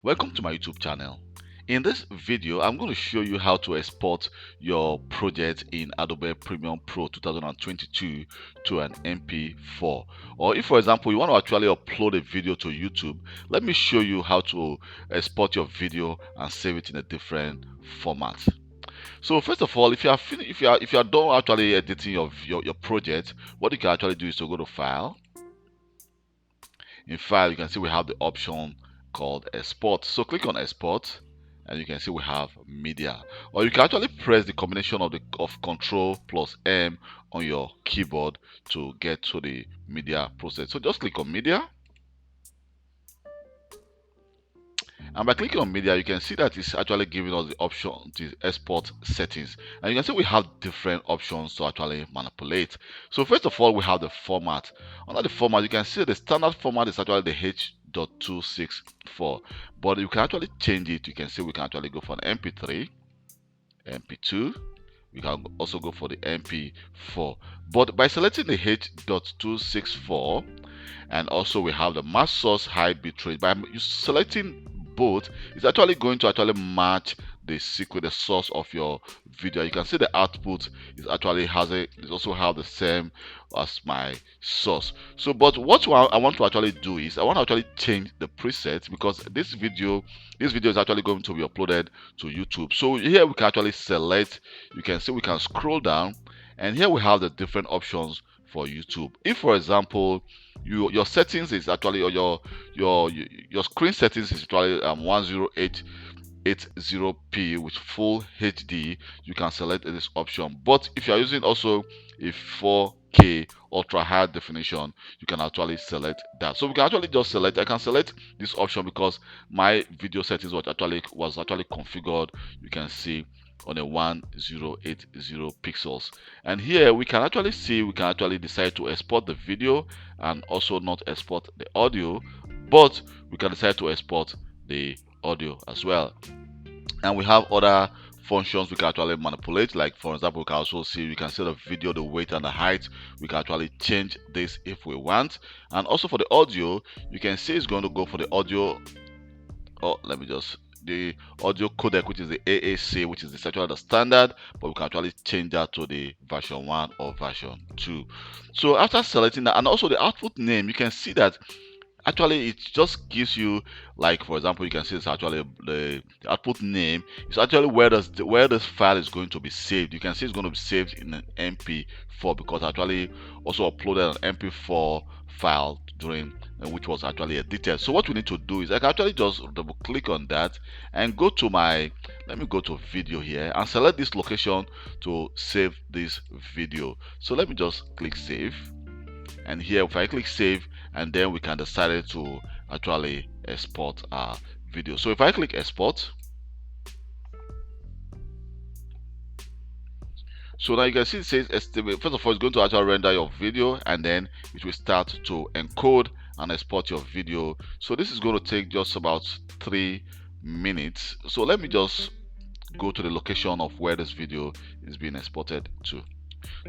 Welcome to my YouTube channel. In this video, I'm going to show you how to export your project in Adobe Premiere Pro 2022 to an mp4. Or if, for example, you want to actually upload a video to YouTube, let me show you how to export your video and save it in a different format. So first of all, if you are done actually editing your project, what you can actually do is to go to File. In File, you can see we have the option called Export. So click on Export, and you can see we have Media. Or you can actually press the combination of Control plus M on your keyboard to get to the media process. So just click on Media. And by clicking on media, you can see that it's actually giving us the option to export settings. And you can see we have different options to actually manipulate. So first of all, we have the format. Under the format, you can see the standard format is actually the H.264. But you can actually change it. You can see we can actually go for an MP3, MP2. We can also go for the MP4. But by selecting the H.264, and also we have the match source high bitrate, by selecting both, it's actually going to actually match the source of your video. You can see the output is actually it also have the same as my source. So but what I want to actually do is I want to actually change the presets, because this video is actually going to be uploaded to YouTube. So here we can actually select, you can see we can scroll down, and here we have the different options for YouTube. If, for example, your settings is actually, or your screen settings is actually 10880p with full HD, you can select this option. But if you are using also a 4K ultra high definition, you can actually select that. So we can actually just select, I can select this option because my video settings was actually configured, you can see, on a 1080 pixels. And here we can actually see, we can actually decide to export the video and also not export the audio, but we can decide to export the audio as well. And we have other functions we can actually manipulate, like for example, we can also see, we can see the video, the weight and the height. We can actually change this if we want. And also for the audio, you can see it's going to go for the audio, the audio codec, which is the AAC, which is actually the standard, but we can actually change that to the version 1 or version 2. So after selecting that, and also the output name, you can see that actually it just gives you, like for example, you can see it's actually the output name is actually where this file is going to be saved. You can see it's going to be saved in an mp4, because I actually also uploaded an mp4 file during which was actually edited. So what we need to do is I can actually just double click on that and go to my, let me go to video here and select this location to save this video. So let me just click save, and here if I click save, and then we can decide to actually export our video. So if I click export, so now you can see it says estimate. First of all, it's going to actually render your video, and then it will start to encode and export your video. So this is going to take just about 3 minutes. So let me just go to the location of where this video is being exported to.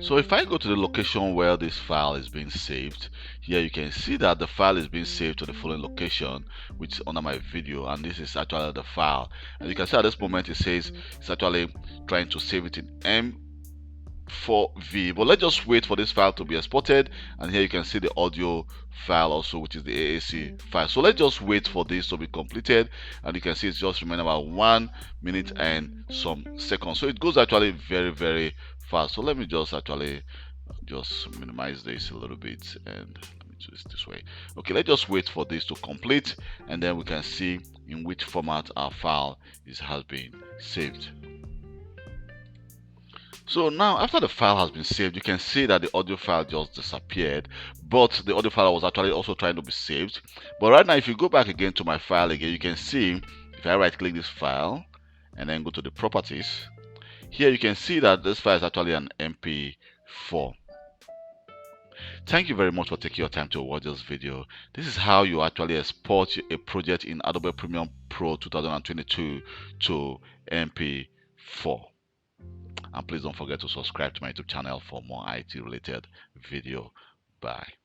So if I go to the location where this file is being saved, here you can see that the file is being saved to the following location, which is under my video, and this is actually the file. And you can see at this moment it says it's actually trying to save it in M4V, but let's just wait for this file to be exported. And here you can see the audio file also, which is the AAC file. So let's just wait for this to be completed, and you can see it's just remaining about 1 minute and some seconds. So it goes actually very fast. So let me just actually just minimize this a little bit, and let me do this way. Okay, let's just wait for this to complete, and then we can see in which format our file has been saved. So now after the file has been saved, you can see that the audio file just disappeared, but the audio file was actually also trying to be saved. But right now, if you go back again to my file again, you can see if I right click this file and then go to the properties, here you can see that this file is actually an mp4. Thank you very much for taking your time to watch this video. This is how you actually export a project in Adobe Premiere Pro 2022 to mp4. And please don't forget to subscribe to my YouTube channel for more IT related video. Bye.